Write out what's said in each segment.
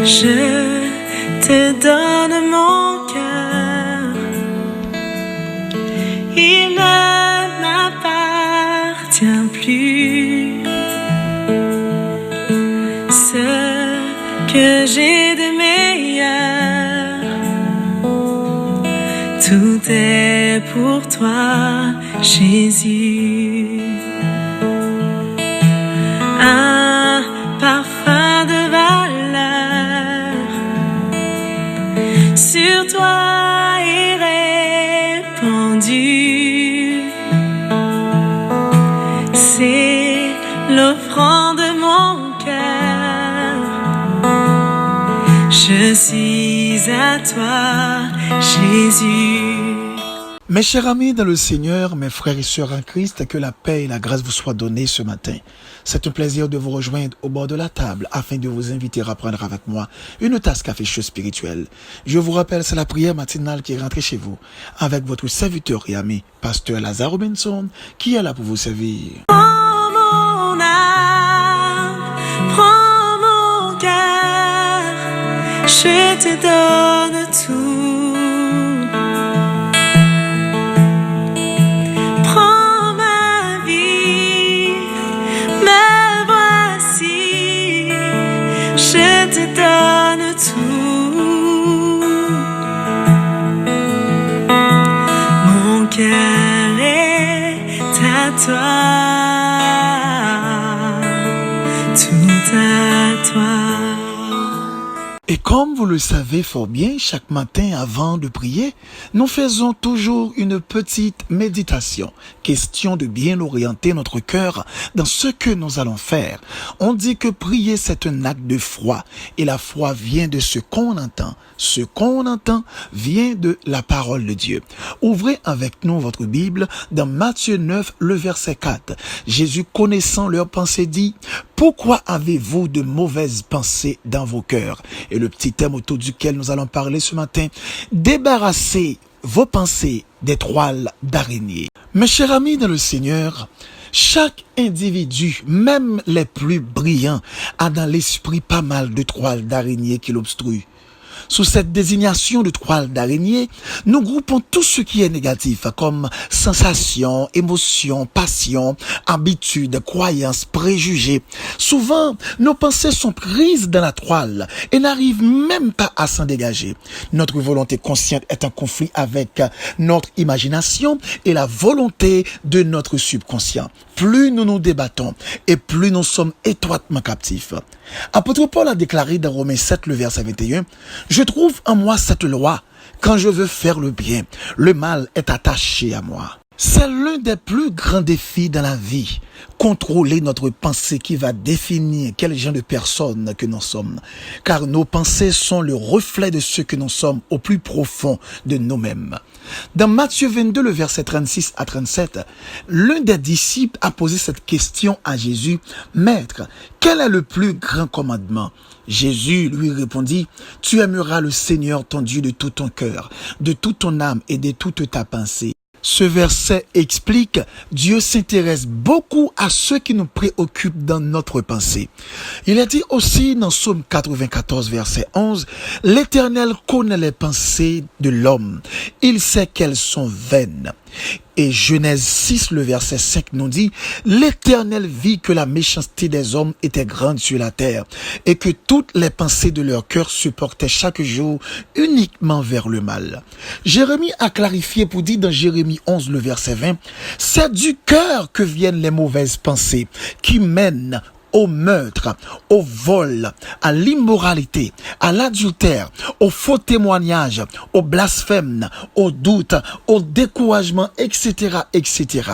Je te donne mon cœur, il ne m'appartient plus. Ce que j'ai de meilleur, tout est pour toi, Jésus. Un parfum de valeur sur toi est répandu. C'est l'offrande de mon cœur. Je suis à toi, Jésus. Mes chers amis dans le Seigneur, mes frères et sœurs en Christ, que la paix et la grâce vous soient données ce matin. C'est un plaisir de vous rejoindre au bord de la table afin de vous inviter à prendre avec moi une tasse café-chaud spirituelle. Je vous rappelle, c'est la prière matinale qui est rentrée chez vous avec votre serviteur et ami, Pasteur Lazare Robinson, qui est là pour vous servir. Prends mon âme, prends mon cœur, je te donne tout. Je te donne tout. Mon cœur est à toi, tout à toi. Et comme vous le savez fort bien, chaque matin avant de prier, nous faisons toujours une petite méditation, question de bien orienter notre cœur dans ce que nous allons faire. On dit que prier c'est un acte de foi et la foi vient de ce qu'on entend. Ce qu'on entend vient de la parole de Dieu. Ouvrez avec nous votre Bible dans Matthieu 9, le verset 4. Jésus, connaissant leurs pensées, dit: pourquoi avez-vous de mauvaises pensées dans vos cœurs? Et le petit thème autour duquel nous allons parler ce matin: débarrassez vos pensées des toiles d'araignée. Mes chers amis dans le Seigneur, chaque individu, même les plus brillants, a dans l'esprit pas mal de toiles d'araignée qui l'obstruent. Sous cette désignation de toile d'araignée, nous groupons tout ce qui est négatif, comme sensations, émotions, passions, habitudes, croyances, préjugés. Souvent, nos pensées sont prises dans la toile et n'arrivent même pas à s'en dégager. Notre volonté consciente est en conflit avec notre imagination et la volonté de notre subconscient. Plus nous nous débattons et plus nous sommes étroitement captifs. Apôtre Paul a déclaré dans Romains 7, le verset 21, « Je trouve en moi cette loi, quand je veux faire le bien, le mal est attaché à moi. » C'est l'un des plus grands défis dans la vie, contrôler notre pensée qui va définir quel genre de personne que nous sommes. Car nos pensées sont le reflet de ce que nous sommes au plus profond de nous-mêmes. Dans Matthieu 22, le verset 36 à 37, l'un des disciples a posé cette question à Jésus: « Maître, quel est le plus grand commandement ?» Jésus lui répondit: « Tu aimeras le Seigneur ton Dieu de tout ton cœur, de toute ton âme et de toute ta pensée. » Ce verset explique, Dieu s'intéresse beaucoup à ce qui nous préoccupe dans notre pensée. Il est dit aussi dans Psaume 94, verset 11, « L'Éternel connaît les pensées de l'homme, il sait qu'elles sont vaines. » Et Genèse 6, le verset 5 nous dit, « L'Éternel vit que la méchanceté des hommes était grande sur la terre, et que toutes les pensées de leur cœur se portaient chaque jour uniquement vers le mal. » Jérémie a clarifié pour dire dans Jérémie 11, le verset 20, « C'est du cœur que viennent les mauvaises pensées, qui mènent au meurtre, au vol, à l'immoralité, à l'adultère, au faux témoignage, au blasphème, au doute, au découragement, etc., etc.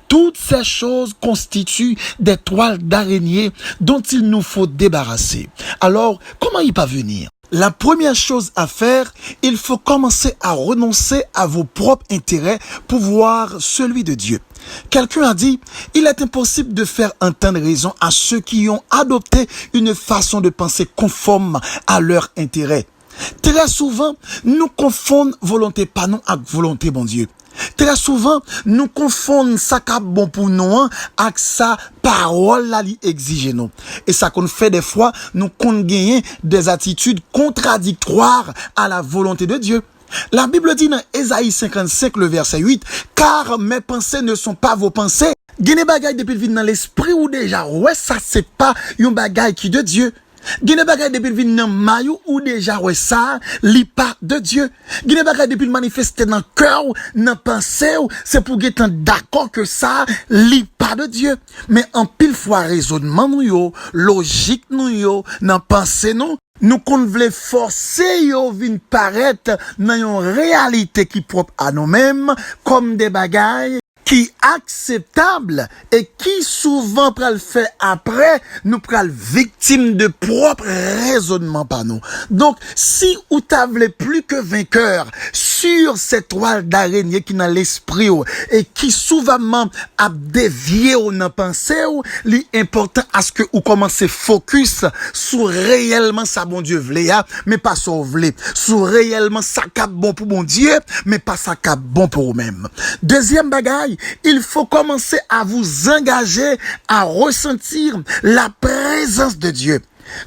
Toutes ces choses constituent des toiles d'araignée dont il nous faut débarrasser. Alors, comment y parvenir? La première chose à faire, il faut commencer à renoncer à vos propres intérêts pour voir celui de Dieu. Quelqu'un a dit, il est impossible de faire entendre raison à ceux qui ont adopté une façon de penser conforme à leur intérêt. Très souvent, nous confondons volonté pas non avec volonté bon Dieu. Très souvent, nous confondons ça qui est bon pour nous avec sa parole là li exige nous. Et ça qu'on fait des fois, nous qu'on gagne des attitudes contradictoires à la volonté de Dieu. La Bible dit dans Ésaïe 55, le verset 8, car mes pensées ne sont pas vos pensées. Gine bagay depuis le dans l'esprit ou déjà, ouais, ça c'est pas un bagay qui de Dieu. Gine bagay depuis le dans maillot ou déjà, ouais, ça, li pas de Dieu. Gine bagay depuis le manifester dans cœur ou dans pensée ou, c'est pour être d'accord que ça, li pas de Dieu. Mais en pile fois raisonnement nous yo, logique nous yo, dans pensée nous qu'on voulait forcer yo vinn paraître dans une réalité qui propre à nous-mêmes comme des bagailles qui acceptable et qui souvent pral fait après nous pral victime de propre raisonnement par nous. Donc si ou t'avez plus que vainqueur sur cette toile d'araignée qui dans l'esprit et qui souvent a dévié ou n'a pensé ou l'important à ce que ou commencez focus sur réellement ça bon Dieu vle mais pas sur vle sur réellement ça cap bon pour bon Dieu mais pas ça cap bon pour vous-même. Deuxième bagaille, il faut commencer à vous engager à ressentir la présence de Dieu.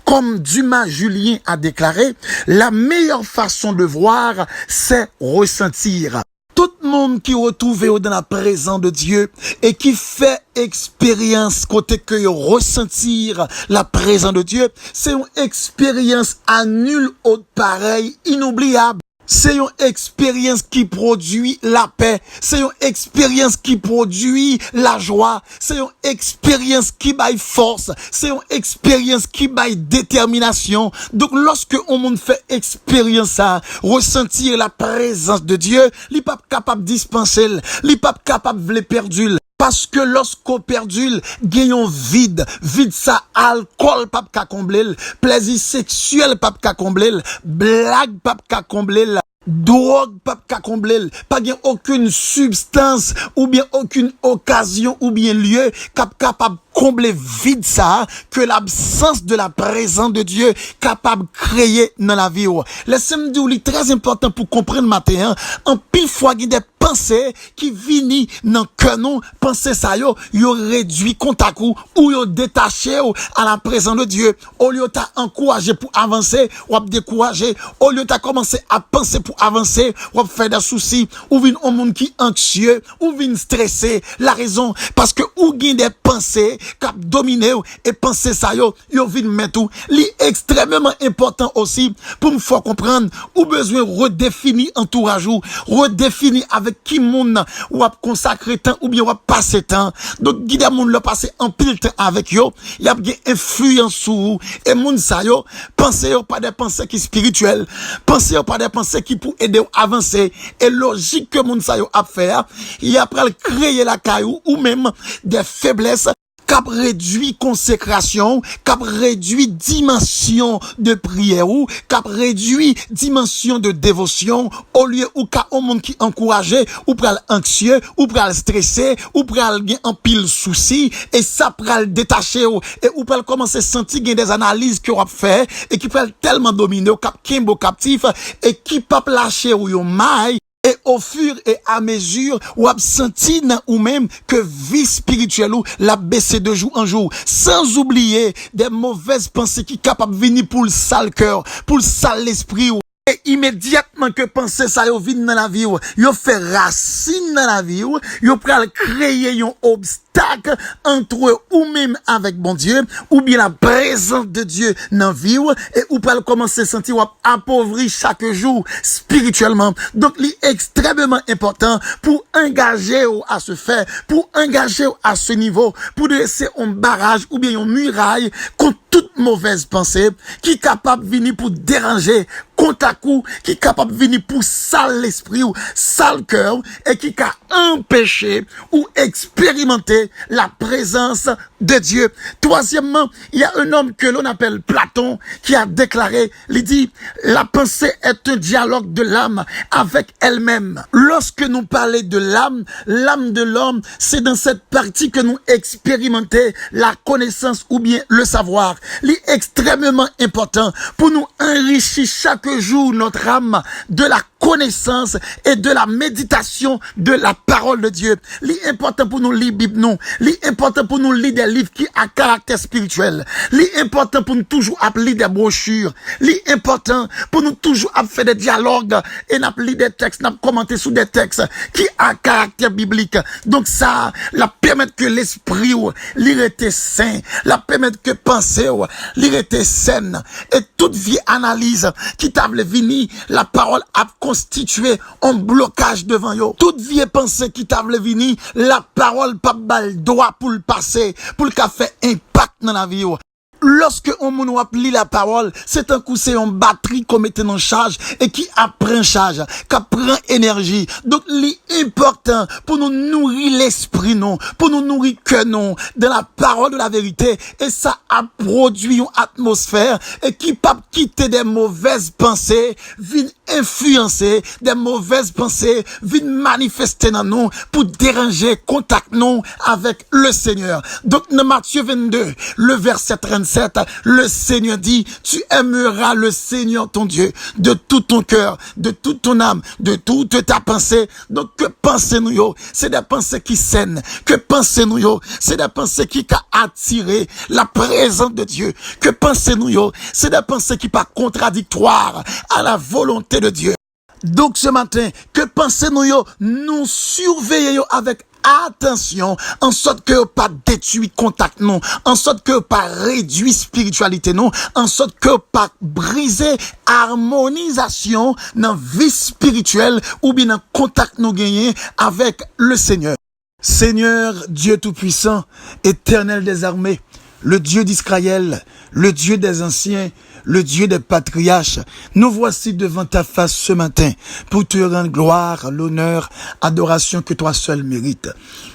Comme Dumas Julien a déclaré, la meilleure façon de voir, c'est ressentir. Tout le monde qui retrouve dans la présence de Dieu et qui fait expérience côté que ressentir la présence de Dieu, c'est une expérience à nul autre pareil, inoubliable. C'est une expérience qui produit la paix. C'est une expérience qui produit la joie. C'est une expérience qui baille force. C'est une expérience qui baille détermination. Donc, lorsque on monde fait expérience ça, ressentir la présence de Dieu, il n'est pas capable de dispenser, il n'est pas capable de perdre. Parce que lorsqu'on perdu, gagnons vide ça, alcool pas qu'à combler, plaisir sexuel pas qu'à combler, blague pas qu'à combler, drogue pas qu'à combler, pas gain aucune substance ou bien aucune occasion ou bien lieu capable combler vide ça que l'absence de la présence de Dieu capable de créer dans la vie. Laissez-moi dire c'est très important pour comprendre matin en pile fois il y a des pensées qui viennent dans cœur nous penser ça yo réduit contact ou yo détaché à la présence de Dieu au lieu t'a encourager pour avancer ou décourager au lieu t'a commencer à penser pour avancer ou faire des soucis ou vinn un monde qui anxieux ou vinn stressé la raison parce que ou gagne des pensées cap dominer et penser ça yo vinn mettre tout li extrêmement important aussi pour me faire comprendre ou besoin redéfinir entourage ou redéfinir avec qui monde ou a consacrer temps ou bien ou a passer temps donc guide monde le passer en pile temps avec yo y a bien influence sur et monde ça yo penser yo pas des pensées qui spirituelles penser yo pas des pensées qui pour aider à avancer et logique que monde ça yo a faire il a pral créer la caillou ou même des faiblesses cap réduit consécration, cap réduit dimension de prière ou cap réduit dimension de dévotion au lieu où ka au monde qui encouragé ou pral anxieux ou pral stressé ou pral gen en pile souci et ça pral détaché et ou pral commencer sentir gen des analyses que on fait et qui pral tellement dominer au cap kimbo captif et qui pas lâcher ou yo maille. Et au fur et à mesure, ou absenti ou même que vie spirituelle ou la baisser de jour en jour, sans oublier des mauvaises pensées qui capable de venir pour le sale cœur, pour le sale l'esprit. Et immédiatement que penser ça yo vient dans la vie, yo fait racine dans la vie, yo pral créer un obstacle entre ou même avec bon Dieu, ou bien la présence de Dieu dans la vie, et ou pral commencer à sentir appauvri chaque jour spirituellement. Donc, il est extrêmement important pour engager à se faire, pour engager à ce niveau, pour laisser un barrage ou bien une muraille contre toute mauvaise pensée qui est capable de venir pour déranger, contre à coup, qui est capable de venir pour sale l'esprit ou sale cœur et qui a empêché ou expérimenté la présence de Dieu. Troisièmement, il y a un homme que l'on appelle Platon qui a déclaré, il dit, la pensée est un dialogue de l'âme avec elle-même. Lorsque nous parlons de l'âme de l'homme, c'est dans cette partie que nous expérimentons la connaissance ou bien le savoir. Il est extrêmement important pour nous enrichir chaque jour notre âme de la connaissance et de la méditation de la parole de Dieu. L'important pour nous lire Bible, non. L'important pour nous lire des livres qui a caractère spirituel. L'important pour nous toujours lire des brochures. L'important pour nous toujours faire des dialogues et n'a lire des textes, n'a commenter sur des textes qui a caractère biblique. Donc ça, la permettre que l'esprit l'irrité sain, la permettre que penser l'irrité saine et toute vieille analyse qui t'a venu, la parole a constitué un blocage devant yo. Toute vieille pensée qui t'a venu, la parole pas bal droit pour le passer, pour le faire impact dans la vie yo. Lorsque on lit la parole, c'est un coup, c'est une batterie qu'on met en charge et qui apprend charge, qui prend énergie. Donc, l'important pour nous nourrir l'esprit, non, pour nous nourrir que non, de la parole de la vérité. Et ça a produit une atmosphère et qui peut quitter des mauvaises pensées, viennent influencer des mauvaises pensées, viennent manifester dans nous pour déranger, contact nous avec le Seigneur. Donc, dans Matthieu 22, le verset 37, le Seigneur dit, tu aimeras le Seigneur ton Dieu de tout ton cœur, de toute ton âme, de toute ta pensée. Donc, que pensez-nous yo? C'est des pensées qui saines. Que pensez-nous yo? C'est des pensées qui attirent la présence de Dieu. Que pensez-nous yo? C'est des pensées qui pas contradictoires à la volonté de Dieu. Donc, ce matin, que pensez-nous yo? Nous surveillons avec attention, en sorte que pas détruit contact non, en sorte que pas réduit spiritualité non, en sorte que pas briser harmonisation dans vie spirituelle ou bien dans contact nous gagner avec le Seigneur. Seigneur Dieu tout-puissant, éternel des armées, le Dieu d'Israël, le Dieu des anciens, le Dieu des patriarches, nous voici devant ta face ce matin pour te rendre gloire, l'honneur, adoration que toi seul mérites.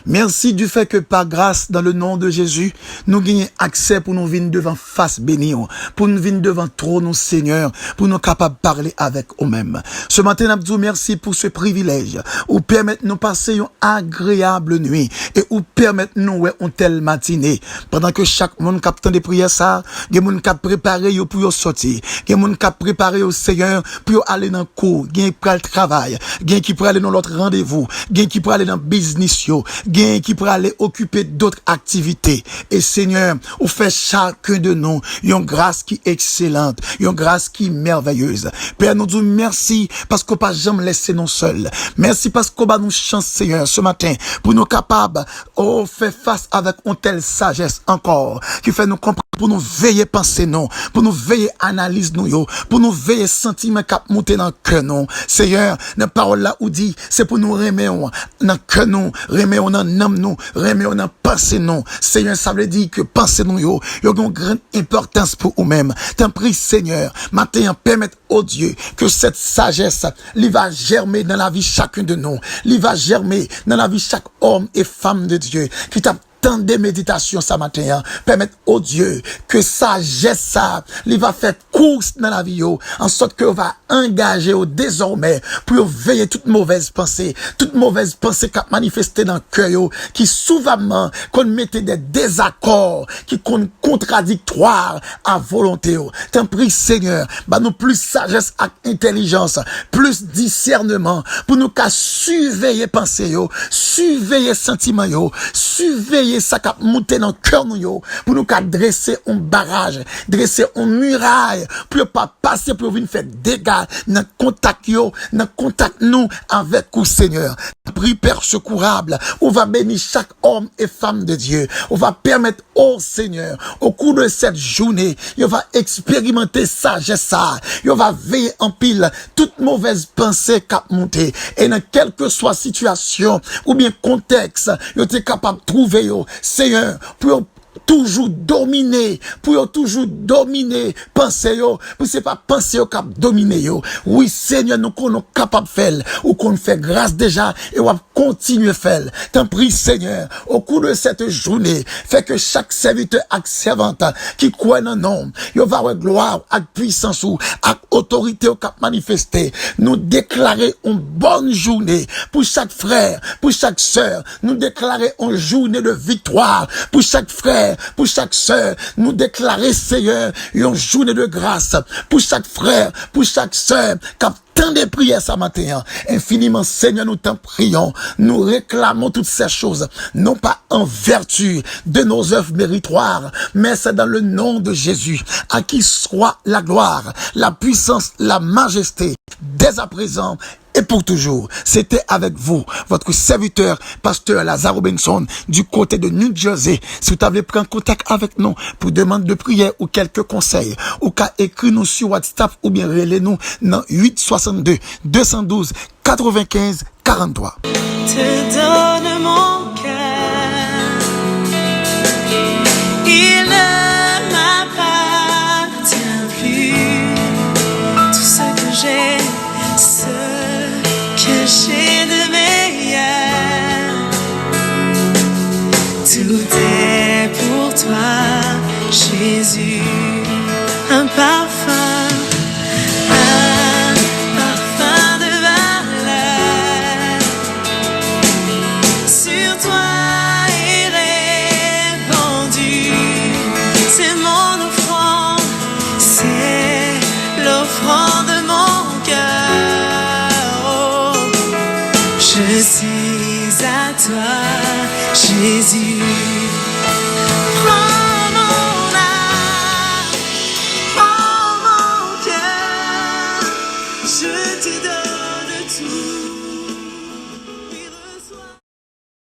Merci du fait que par grâce, dans le nom de Jésus, nous gagnons accès pour nous venir devant face bénie, pour nous venir devant trône, Seigneur, pour nous capables de parler avec eux-mêmes. Ce matin, nous merci pour ce privilège, ou permettre nous passer une agréable nuit, et ou permettre nous une telle matinée, pendant que chaque monde capte des prières ça, des monde cap préparé pour sortir, des monde cap préparé au Seigneur pour aller dans le cours, des pour le travail, des qui pour aller dans l'autre rendez-vous, des qui pour aller dans business yo, des qui pour aller occuper d'autres activités. Et Seigneur, on fait chacun de nous une grâce qui est excellente, une grâce qui est merveilleuse. Père, nous disons merci parce qu'on pas jamais laissé nous seuls. Merci parce qu'on va nous chance, Seigneur, ce matin, pour nous capables, faire face avec une telle sagesse encore, qui fait nous comprendre, pour nous veiller penser non, pour nous veiller analyse nous yo, pour nous veiller sentiment cap monter dans cœur non. Seigneur, la parole là où dit, c'est pour nous remettre dans cœur nous, remettre dans âme nous, remettre dans pensée non. Seigneur, ça veut dire que pensée nous yo une grande importance pour nous-mêmes. T'en prie Seigneur, matin permettre au Dieu que cette sagesse, il va germer dans la vie chacun de nous, il va germer dans la vie chaque homme et femme de Dieu qui t'a tant de méditations ce matin, permettre au Dieu que sagesse ça, il va faire course dans la vie, en sorte que va engager au désormais pour veiller toute mauvaise pensée qui a manifesté dans le cœur, qui souvent qu'on mettait des désaccords, qui sont contradictoires à volonté. T'en prie Seigneur, bah nous plus sagesse et intelligence, plus discernement, pour nous qu'à surveiller pensée, surveiller sentiment, surveiller ça qui a monté dans le cœur nous, pour nous qu'à dresser un barrage, dresser une muraille, pour pas passer pour venir faire dégâts dans contact nous avec vous Seigneur. Prie Père secourable, on va bénir chaque homme et femme de Dieu. On va permettre au Seigneur, au cours de cette journée, il va expérimenter sagesse, il va veiller en pile toute mauvaise pensée qui a monté. Et dans quelle que soit situation ou bien contexte, il est capable de trouver, Seigneur, pour toujours dominer, penser yo, pour c'est pas penser yo cap dominer yo. Oui, Seigneur, nous qu'on capable de faire, ou qu'on fait grâce déjà, et on va continuer à faire. T'en prie, Seigneur, au cours de cette journée, fait que chaque serviteur et servante qui croit dans nom, il va avoir gloire, avec puissance ou, avec autorité au cap manifester. Nous déclarer une bonne journée pour chaque frère, pour chaque sœur. Nous déclarer une journée de victoire pour chaque frère, pour chaque sœur. Nous déclarer, Seigneur, une journée de grâce pour chaque frère, pour chaque sœur, qui a tant de prières ce matin. Infiniment, Seigneur, nous t'en prions. Nous réclamons toutes ces choses, non pas en vertu de nos œuvres méritoires, mais c'est dans le nom de Jésus, à qui soit la gloire, la puissance, la majesté, dès à présent et pour toujours. C'était avec vous, votre serviteur, pasteur Lazare Robinson, du côté de New Jersey. Si vous avez pris contact avec nous pour demande de prière ou quelques conseils, ou qu'à écrire nous sur WhatsApp ou bien relais-nous dans 862 212 95 43. Te donne mon cœur, il ne m'appartient plus. Tout ce que j'ai, ce que j'ai de meilleur, tout est pour toi, Jésus, un parfum. Je suis à toi, Jésus. Prends mon âme, prends mon cœur, je te donne.